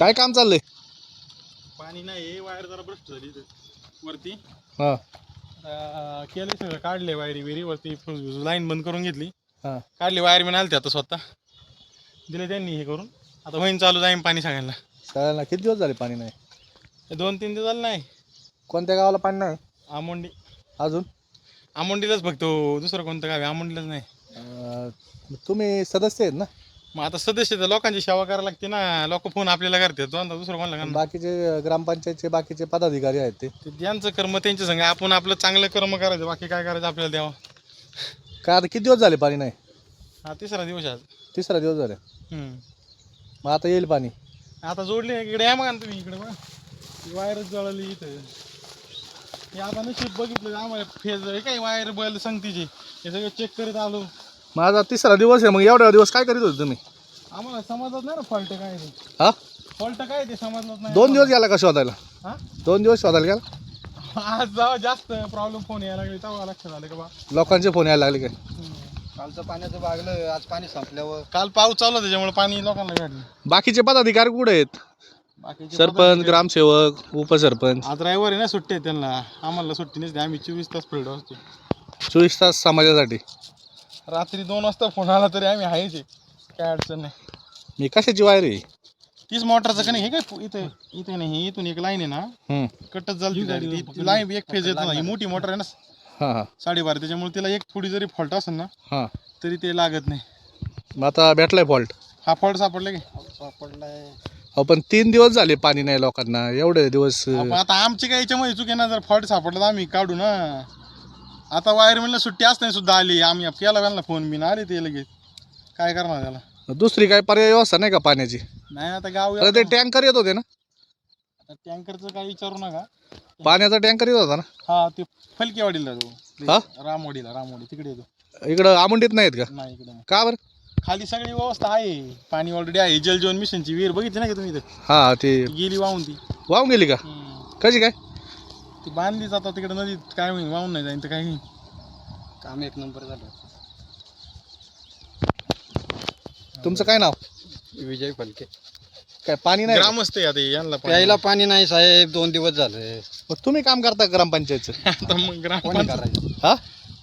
काय काम चाललंय? पाणी नाही, वायर जरा भ्रष्ट झाली इथं वरती. हा केले सगळं, काढले वायरी विरी वरती, लाईन बंद करून घेतली, हा काढली वायर मी आलते आता स्वतः दिले त्यांनी हे करून. आता होईन चालू, जाईन पाणी सगळ्यांना. सगळ्यांना किती दिवस झाले पाणी नाही? 2-3 दिवस झाले नाही. कोणत्या गावाला पाणी नाही आमोंडी. अजून? आमोंडीलाच फक्त, दुसरं कोणतं गाव आहे आमोंडीलाच नाही. तुम्ही सदस्य आहेत ना? मग आता सदस्य तर लोकांची सेवा करायला लागते ना, लोक फोन आपल्याला करतात, दुसरं कोणाला करणार? बाकीचे ग्रामपंचायतचे बाकीचे पदाधिकारी आहेत ते ज्यांचं कर्म त्यांच्या संग, आपण आपलं चांगलं कर्म करायचं, बाकी काय करायचं आपल्याला द्यावं. काय आता किती दिवस झाले पाणी नाही? हा 3रा दिवस आज. 3रा दिवस झाले. हम्म. मग आता येईल पाणी? आता जोडले इकडे, या मग तुम्ही इकडे बघा, वायरच जळली इथं. हे आता नशीब बघितलं आम्हाला, फेज काय वायर बल संगतीचे हे सगळं चेक करत आलो. माझा 3रा दिवस आहे. मग एवढा दिवस काय करीत होते तुम्ही? आम्हाला समजत नाही ना फॉल्ट काय ते. हा फॉल्ट काय ते समजलंच नाही. 2 दिवस गेला का शोधायला? हा 2 दिवस शोधायला गेला? आज जेव्हा जास्त प्रॉब्लेम फोन यायला लागले तेव्हा लक्षात आलं का बा. लोकांचे फोन यायला लागले काय? कालचं पाण्याचं भागलं, आज पाणी संपल्यावर. काल पाऊस चालू होता त्याच्यामुळे पाणी लोकांना भेटलं. बाकीचे पदाधिकारी कुठे आहेत? बाकीचे सरपंच, ग्रामसेवक, उपसरपंच? आज रविवार आहे ना, सुट्टी आहे त्यांना, आम्हाला सुट्टी नसते, आम्ही 24 तास फिरलो असतो. 24 तास समाजासाठी. रात्री 2 वाजता फोन आला तरी आम्ही आहेच आहे, काय अडचण नाही. मी कशाची वायर आहे? 30 मोटरचं का नाही, हे काय इथं इथे नाही, इथून एक लाईन आहे ना, कटच झाली लाईन, एक फेज येतो ना, ही मोठी मोटर आहे ना, हां हां 12.5, त्याच्यामुळे तिला एक थोडी जरी फॉल्ट असेल ना हां. तरी ते लागत नाही. मग आता भेटलाय फॉल्ट? हा फॉल्ट सापडला की. सापडलाय. अहो पण 3 दिवस झाले पाणी नाही लोकांना, एवढे दिवस. आपण आता आमची काय याच्यामध्ये चुकी ना, जर फॉल्ट सापडला तर आम्ही काढू ना. आता वायरमॅनला सुट्टी असताना सुद्धा आली, आम्ही केला त्यांना फोन बिन, आले ते लगेच, काय करणार त्याला. दुसरी काय पर्याय व्यवस्था नाही का पाण्याची? नाही आता गाव तर ते टँकर येत होते ना? आता टँकरचं काही विचारू नका. पाण्याचा टँकर येत होता ना? हा ते फलकेवाडीला तो, हा? रामवाडी तिकडे येतो. इकडं आमुंडीत नाहीत का? नाही इकडे नाही. का बरं? खाली सगळी व्यवस्था आहे, पाणी ऑलरेडी आहे. जल जीवन मिशनची विहीर बघितली ना का तुम्ही इथं? हा ते ती गेली वाहून, ती वाहून गेली का? कशी काय? ती बांधली जातात तिकडे नदीत, काय होईल, वाहून नाही जाईन तर काही. काम एक नंबर झालं. तुमचं काय नाव? विजय फलके. काय पाणी नाही का? ग्रामस्थ आहे आता यांना प्यायला पाणी नाही साहेब, 2 दिवस झाले. मग तुम्ही काम करता ग्रामपंचायतचं? आता मग कोणी ग्रामपंचायत करायचं? हा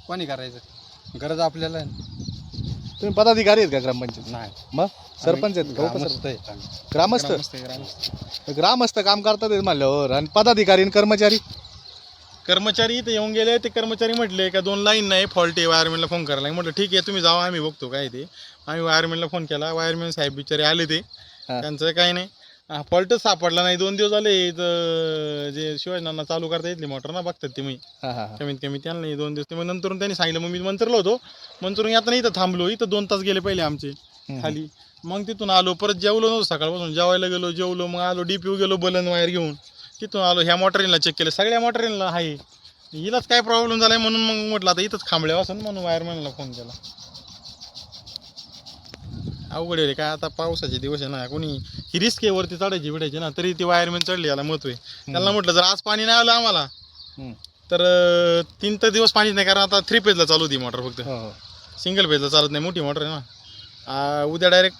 कोणी करायचं? गरज आपल्याला आहे. तुम्ही पदाधिकारी आहेत का ग्रामपंचायत? नाही, मग सरपंच आहेत का? उपसरपंच? ग्रामस्थ आहे. ग्रामस्थ? ग्रामस्थ ग्रामस्थ काम करतात हे म्हणल्यावर, आणि पदाधिकारी आणि कर्मचारी? कर्मचारी इथे येऊन गेले, ते कर्मचारी म्हटले का 2 लाईन नाही, फॉल्ट आहे, वायरमॅनला फोन करायला. म्हटलं ठीक आहे, तुम्ही जावा, आम्ही बघतो काय ते. आम्ही वायरमॅनला फोन केला, वायरमॅन साहेब बिचारे आले, ते त्यांचं काही नाही, फॉल्टच सापडला नाही. 2 दिवस झाले जे शिवाजीनांना चालू करता येतली मोटर ना, बघतात ते मी कमीत कमी त्यांना नाही 2 दिवस. ते मग नंतर त्यांनी सांगितलं, मग मी मंत्रला होतो, मंत्रून आता नाही, इथं थांबलो, इथं 2 तास गेले पहिले आमचे खाली. मग तिथून आलो, परत जेवलो नव्हतं सकाळपासून, जेवायला गेलो, जेवलो, मग आलो DPU गेलो, बलन वायर घेऊन, तिथून आलो, ह्या मोटरीला चेक केलं, सगळ्या मोटरीला आहे. हिलाच काय प्रॉब्लेम झालाय म्हणून मग म्हटलं आता इथंच थांबल्या असं, म्हणून वायरमॅनला फोन केला. अवघड आहे काय, आता पावसाचे दिवस आहे ना, कोणी ही रिस्क आहे वरती चढायची बिडायची ना, तरी ती वायरमॅन चढली, याला महत्व आहे. त्यांना म्हटलं जर आज पाणी नाही आलं आम्हाला तर 3 तर दिवस पाणीच नाही, कारण आता 3 फेजला चालू होती मोटर, फक्त सिंगल फेजला चालत नाही, मोठी मोटर आहे ना. उद्या डायरेक्ट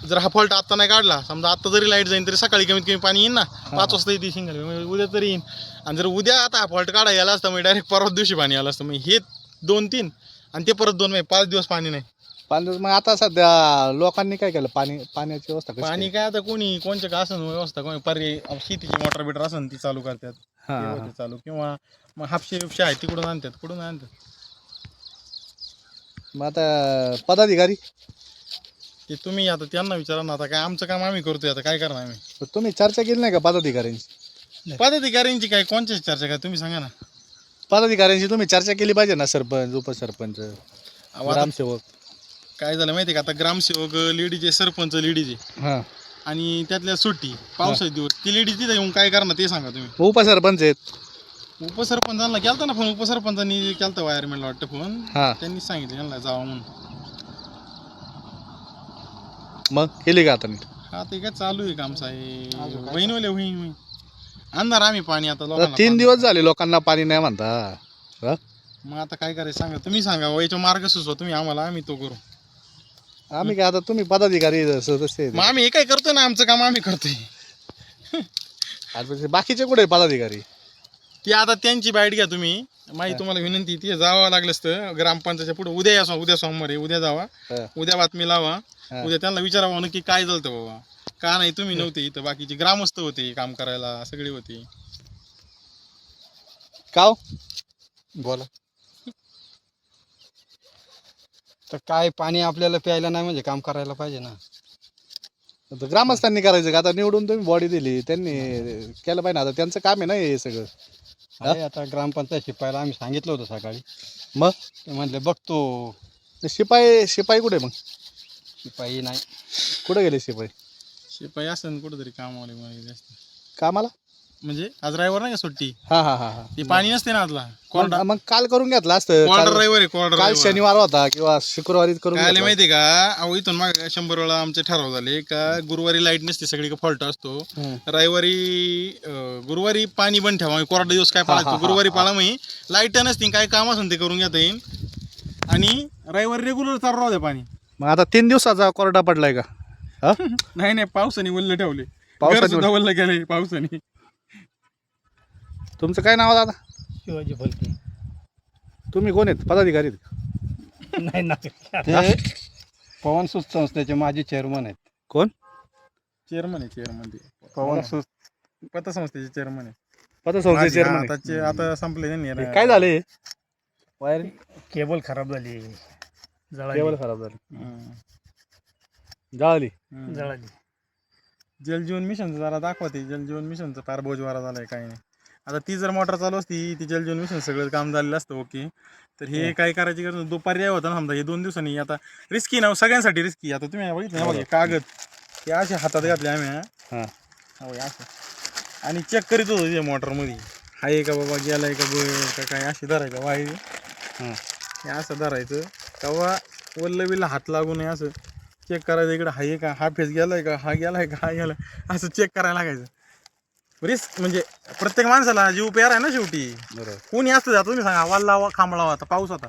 जर हा फॉल्ट आत्ता नाही काढला, समजा आत्ता जरी लाईट जाईन तरी सकाळी कमीत कमी पाणी येईन ना, 5 वाजता येते सिंगल, उद्या तरी येईन. आणि जर उद्या आता हा फॉल्ट काढायला आला असतं, मग डायरेक्ट परवा दिवशी पाणी आलं असतं. मग हे 2-3 आणि ते परत 2, 5 दिवस पाणी नाही. मग आता सध्या लोकांनी काय केलं? पाण्याची व्यवस्था कशी पाणी काय आता कोणी कोणच्या का असं व्यवस्था, कोणी पर्याय शेतीची मोटर बिटर असेल ती चालू करतात, हा, ते होते चालू, किंवा मग हापशे बिपशे आहे तिकडून आणतात, कुठून आणतात. मग आता पदाधिकारी? ते तुम्ही आता त्यांना विचारा ना, आता काय आमचं काम आम्ही करतोय, आता काय करणार आम्ही. तुम्ही चर्चा केली नाही का पदाधिकाऱ्यांची? पदाधिकाऱ्यांची काय, कोणच्याच चर्चा काय, तुम्ही सांगा ना. पदाधिकाऱ्यांची तुम्ही चर्चा केली पाहिजे ना, सरपंच, उपसरपंच, अहो, आता ग्रामसेवक. काय झालं माहिती आहे का, आता ग्रामसेवक लेडीज आहे, सरपंच लेडीज आहे, हां, आणि त्यातल्या सुट्टी पावसाचे दिवस, ती लेडीज तिथे येऊन काय करणार ते सांगा तुम्ही. उपसरपंच आहेत. उपसरपंचांना केलता ना फोन, उपसरपंचांनी केलता वायरमॅनला वाटतं फोन, हां, त्यांनी सांगितलं यांना जावा म्हणून. मग केली का आता नीट? हा ते काय चालू आहे काम साहेब, बहिणवले होईन आणणार आम्ही पाणी आता लोकांना. 3 दिवस झाले लोकांना पाणी नाही म्हणता. हा? मग आता काय करायचं सांगा, तुम्ही सांगा, याचा मार्ग सुचवा तुम्ही आम्हाला, आम्ही तो करू. आम्ही काय आता, तुम्ही पदाधिकारी सदस्य आहेत. मग आम्ही हे काय करतोय ना, आमचं काम आम्ही करतोय. आणि बाकीचे कुठे पदाधिकारी? ती आता त्यांची बाईट घ्या तुम्ही. माहिती तुम्हाला विनंती, ती जावं लागलं असतं ग्रामपंचायतच्या पुढे. उद्या या, उद्या सोमवार आहे, उद्या जावा, उद्या बातमी लावा, उद्या त्यांना विचारावं नक्की काय झालं बाबा, का नाही तुम्ही नव्हते इथं, बाकीचे ग्रामस्थ होते काम करायला, सगळे होते. का बोला. तर काय पाणी आपल्याला प्यायला नाही म्हणजे काम करायला पाहिजे ना. ग्रामस्थांनी करायचं का? आता निवडून तुम्ही बॉडी दिली, त्यांनी केलं पाहिजे. आता त्यांचं काम आहे ना हे सगळं. आहे आता ग्रामपंचायत शिपायला आम्ही सांगितलं होतं सकाळी, मग ते म्हणले बघतो. शिपाई कुठे मग? शिपाई नाही. कुठे गेले शिपाई? शिपाई असं कुठेतरी कामावले जास्त. कामाला म्हणजे आज ड्रायव्हर नाही का सुट्टी, हा हा हा हा. ती पाणी नसते ना आतला. क्वार्टर मग काल करून घेतलं असतं. ड्रायव्हर आहे, क्वार्टर काल शनिवार होता किंवा शुक्रवारी करून काय आले घेतलं. माहितीये का, अहो इथून मग 100 वेळा आमचे ठराव झाले का गुरुवारी लाईट नसते, सगळीकडे फॉल्ट असतो. गुरुवारी पाणी बंद ठेवा, कोरडा दिवस काय पाळायचं, गुरुवारी पाळा मग लाईट नसतील, काय काम असेल ते करून घेता येईल. आणि रविवारी रेग्युलर चालू राहू द्या पाणी. मग आता 3 दिवसाचा कोरडा पडलाय का? हा? नाही पावसाने वल्ल ठेवले, पावसाने सुद्धा वल्ल गेले पावसाने. तुमचं काय नाव आहे दादा? शिवाजी फलके. तुम्ही कोण आहेत? पदाधिकारी आहेत? नाही ना, ते पवन सूत संस्थेचे माजी चेअरमन आहेत. कोण? चेअरमन आहे, चेअरमन ते पवन सूत पतसंस्थेचे चेअरमन आहे. पतसंस्थेचे चेअरमन आहे. आताचे आता संपले त्यांनी. हे काय झाले? वायर केबल खराब झाली, केबल खराब झाली, हम्म. जळाली. जळाली. जलजीवन मिशनचं जरा दाखवते. जलजीवन मिशनचं फार बोजवारा झालाय, काही नाही. आता ती जर मोटर चालू असती, ती जलजीवन मिशन सगळं काम झालेलं असतं ओके. तर हे काय करायची गरज नाही. दुपारी होता ना समजा, हे 2 दिवसांनी आता रिस्की ना, सगळ्यांसाठी रिस्की. आता तुम्ही बघितलं ना बघा, कागद हे असे हातात घातले आम्ही, असं आणि चेक करीत होतो ते मोटरमध्ये, आहे का बाबा, गेलाय का का काय, अशी धरायचं वायर, हे असं धरायचं तेव्हा वल्ल बिल्ल हात लागू नये, असं चेक करायचं. इकडं आहे का, हा फेस गेलाय का, हा गेलाय का, हा गेलाय, असं चेक करायला लागायचं. रिस्क म्हणजे प्रत्येक माणसाला जीव प्यार आहे ना शेवटी. बरोबर. कोणी असतं जात, तुम्ही सांगा, वाल्ला खांबळा होता, पाऊस होता,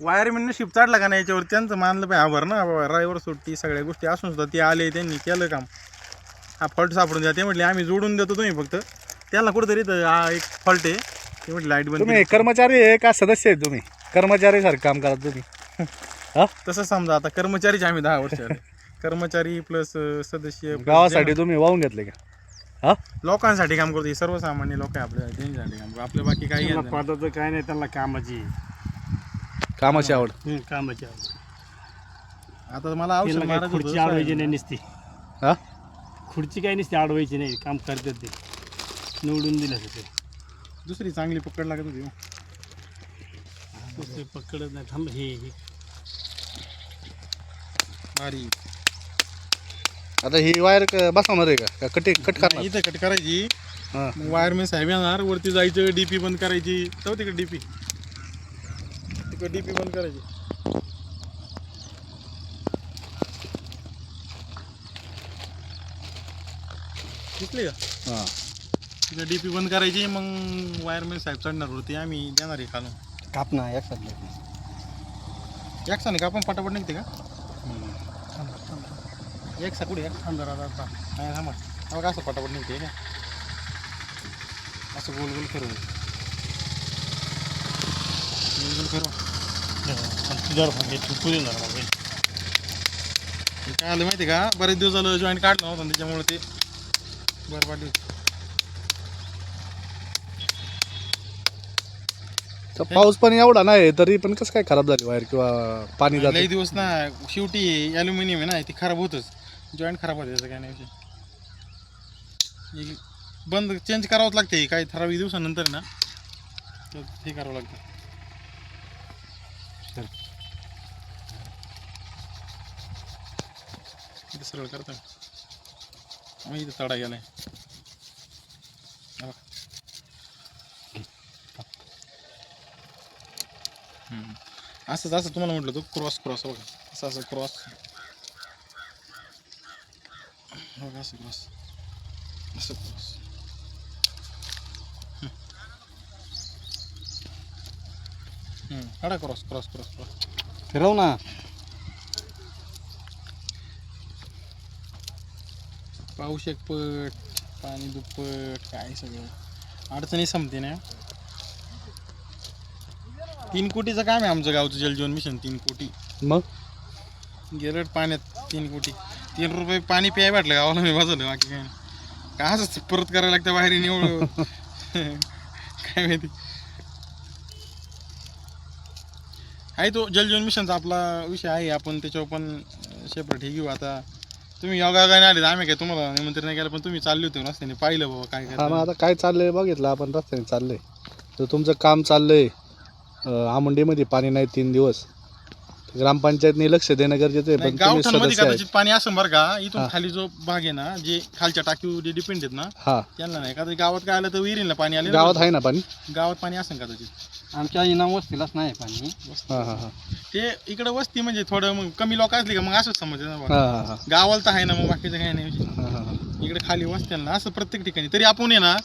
वायरमॅनने शिप चढला का नाही याच्यावर, त्यांचं मानलं पाहिजे आभार ना बाबा, ड्रायव्हर सुट्टी सगळ्या गोष्टी असून सुद्धा ते आले, त्यांनी केलं काम. हा फॉल्ट सापडून द्या, ते म्हटले आम्ही जोडून देतो, तुम्ही फक्त त्यांना कुठेतरी एक फॉल्ट आहे, ते म्हटलं लाईट बंद. तुम्ही कर्मचारी आहे का सदस्य आहे? तुम्ही कर्मचारी सारखं काम करा तुम्ही. तसं समजा आता कर्मचारीच आम्ही 10 वर्ष आले, कर्मचारी प्लस सदस्य. गावासाठी तुम्ही वाहून घेतले का? हा, लोकांसाठी काम करतो, सर्वसामान्य लोक आहे आपल्या, त्यांच्यासाठी काम करतो, आपल्या बाकी काही त्यांना पदाचं काय नाही, त्यांना कामाची आवड. कामाची आवड. आता मला औषध त्यांना काही मारायचं खुर्ची होतं. अडवायची नाही नुसती, हा, खुर्ची काही नुसती अडवायची नाही, काम करतात ते, निवडून दिलं ते. दुसरी चांगली पकड लागत होती. ते पकडत नाही, थांब, हे भारी. आता ही वायर बसवणार आहे का कट करणार? इथं कट करायची, हा. मग वायरमॅन साहेब येणार, वरती जायचं, डीपी बंद करायची, तर तिकडे डीपी बंद करायची. दिसली का? हा. तिकडे डीपी बंद करायची, मग वायरमॅन साहेब चढणार वरती, आम्ही देणार आहे खालून. काप ना एक साथ. एकसा नाही का आपण पटापट निघते का? एक कुठे एक थांबा. नाही थांबा, बघा असं पटापट निघते का, असं गोल गोल फिरव, गोल गोल फिरवा. तुझ्यावर म्हणजे तू देणार मग. हे काय आलं माहिती का, बरेच दिवस झालं जॉईंट काढलं नव्हतं, त्याच्यामुळे ते बरं वाटलं. तर पाऊस पण एवढा नाही तरी पण कसं काय खराब झाली वायर किंवा पाणी जात? लई दिवस ना, शेवटी ॲल्युमिनियम आहे ना, ती खराब होतच, जॉईंट खराब होते, त्याचं काय नाही विषय. हे बंद चेंज करावंच लागते, काही ठराविक दिवसानंतर ना तर हे करावं लागतं. इथं सरळ करता, मग इथं तडा गेलाय. असंच असं तुम्हाला म्हटलं तो क्रॉस बघा, असं क्रॉस बघा, असं क्रॉस, असं क्रॉस. काढा क्रॉस क्रॉस क्रॉस क्रॉस, फिरव ना. पाऊस एक पट, पाणी दुप्पट काय सगळं अडचणी संपते ना. 3 कोटीचं काम आहे आमचं गावचं जलजीवन मिशन. 3 कोटी मग गेलं पाण्यात. 3 कोटी 3 रुपये पाणी प्याय वाटलं गावाला मी वाजवलं बाकी काय नाही. काय असं परत करायला लागतं बाहेर एवढं काय माहिती. आहे तो जलजीवन मिशनचा आपला विषय आहे, आपण त्याच्यावर पण सेपरेट हे घेऊ. आता तुम्ही योगायोगाने आले, आम्ही काय तुम्हाला निमंत्रण नाही केलं, पण तुम्ही चालले होते रस्त्याने, पाहिलं बाबा काय हा, मग काय. आता काय चाललंय बघितलं आपण, रस्त्याने चाललंय. तर तुमचं काम चाललंय, आमुंडीमध्ये पाणी नाही 3 दिवस. ग्रामपंचायतने लक्ष देणं गरजेचं आहे. पण तुम्ही गावठाणमध्ये सदस्य आहे. कदाचित पाणी असं बरं का, इथून हा. खाली जो भाग आहे ना, जे खालच्या टाकीवर जे डिपेंड आहेत ना, हा, त्यांना नाही. का गावात काय आलं तर विहिरीला पाणी आले. गावात आहे ना पाणी. गावात पाणी असेल कदाचित. आमच्या इनाम वस्तीलाच नाही पाणी. हा हा हा ते इकडे वस्ती म्हणजे थोडं मग कमी लोक असले का मग असंच समजतं ना हा बघा. हा हा गावाला तर आहे ना, मग बाकीचं काही नाही. हा हा हा. इकडे खाली वस्त्यांना असं प्रत्येक ठिकाणी. तरी आपण आहे ना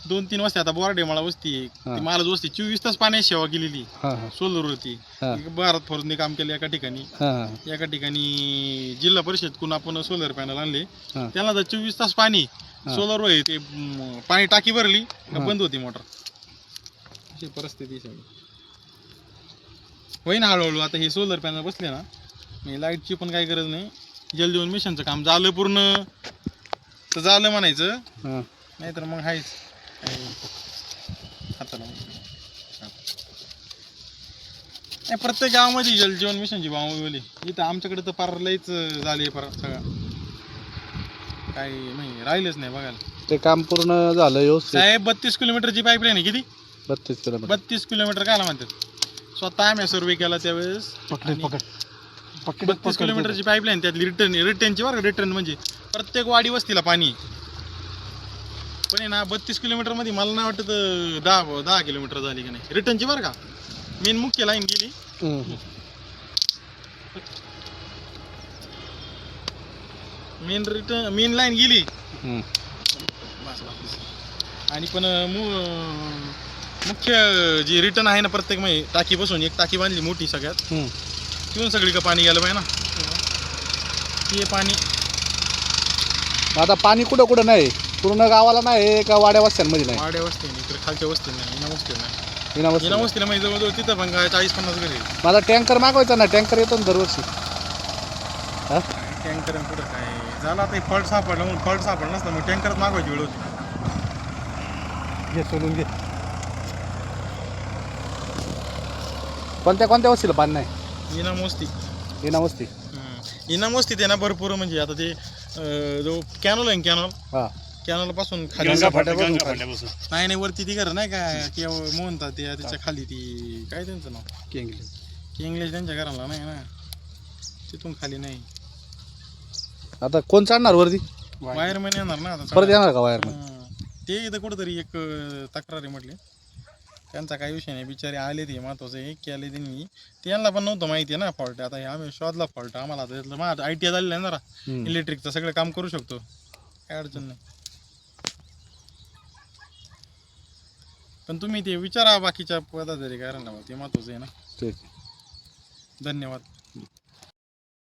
2-3 वस्ती, आता बोराडेमाळा वस्ती आहे, हा. ती मालच वस्ती 24 तास पाण्याची सेवा केलेली हा हा सोलरवरती. हा. भारत फोर्सने काम केलं एका ठिकाणी. हा हा एका ठिकाणी जिल्हा परिषदकडून आपण सोलर पॅनल आणले, हा. त्यांना तर 24 तास पाणी हा. सोलरवर आहे. ते पाणी टाकी भरली का हा. बंद होती मोटर. अशी परिस्थिती सगळी होईन हळूहळू. आता हे सोलर पॅनल बसले ना, म्हणजे लाईटची पण काही गरज नाही. जलजीवन मिशनचं काम झालं पूर्ण तर झालं म्हणायचं, हा. नाहीतर मग आहेच हाताला. नाही, प्रत्येक गावामध्ये जलजीवन मिशनची बावली. इथं आमच्याकडे तर पार लईच झाली पार सगळं, काही नाही राहिलंच नाही बघायला. ते काम पूर्ण झालं व्यवस्थित. साहेब 32 किलोमीटरची पाईपलाईन आहे. किती? 32 किलोमीटर. 32 किलोमीटर कायला म्हणतात. स्वतः आम्ही सर्वे केला त्यावेळेस. आणि 32 किलोमीटरची पाईपलाईन, त्यातली रिटर्नची बरं. रिटर्न म्हणजे प्रत्येक वाडी वस्तीला पाणी. पण आहे ना 32 किलोमीटरमध्ये मला नाही वाटत 10 किलोमीटर झाली का नाही रिटर्नची बरं का. मेन मुख्य लाईन गेली, हम्म. मेन लाईन गेली. हम्म. आणि पण मुख्य जी रिटर्न आहे ना, प्रत्येक म्हणजे टाकी बसून एक टाकी बांधली मोठी सगळ्यात, हम्म. तिथून सगळी का पाणी गेलं पाहिजे ना. ते पाणी आता पाणी कुठं कुठं नाही, पूर्ण गावाला नाही का वाड्या वस्त्यांमध्ये नाही. वाड्या वस्ती नाही, इकडे खालच्या वस्ती नाही, इना वस्ती नाही. विना वस्ती. इना वस्तीला म्हणजे जवळजवळ तिथं पण 40-50 घरी. मला टँकर मागवायचा ना, टँकर येतो ना दरवर्षी. हा, टँकर कुठं काय झालं आता, फॉल्ट सापडला म्हणून. फॉल्ट सापडला नसतं मग टँकरच मागवायची वेळ होती. घे सोडून घे. कोणत्या कोणत्या वस्तीला पाणी नाही. इनाम वस्ती. विना वस्ती. इनाम वस्तीत आहे ना भरपूर. म्हणजे आता ते जो कॅनल आहे, हा. कॅनल पासून खाली गंगा फाट्यापासून फाट्यापासून नाही नाही वरती ती घर नाही का, किंवा म्हणतात ते त्याच्या खाली ती काय त्यांचं नाव, इंग्लिश त्यांच्या घराला नाही ना, तिथून खाली नाही. आता कोण चढणार वरती? वायरमॅन येणार ना आता परत येणार का वायरमॅन? ते इथं कुठंतरी एक तक्रारी म्हटली. त्यांचा काही विषय नाही, बिचारे आले ते महत्वाचं हे केले त्यांनी. त्यांना पण नव्हतं माहिती आहे ना फॉल्ट. आता हे आम्ही शोधला फॉल्ट. आम्हाला आता त्यातलं माझं ITI झालेलं आहे ना, हम्म. इलेक्ट्रिकचं सगळं काम करू शकतो, काय अडचण नाही. पण तुम्ही ते विचारा बाकीच्या पदाधिकाऱ्यांना, ते महत्वाचं आहे ना. ठीक. धन्यवाद.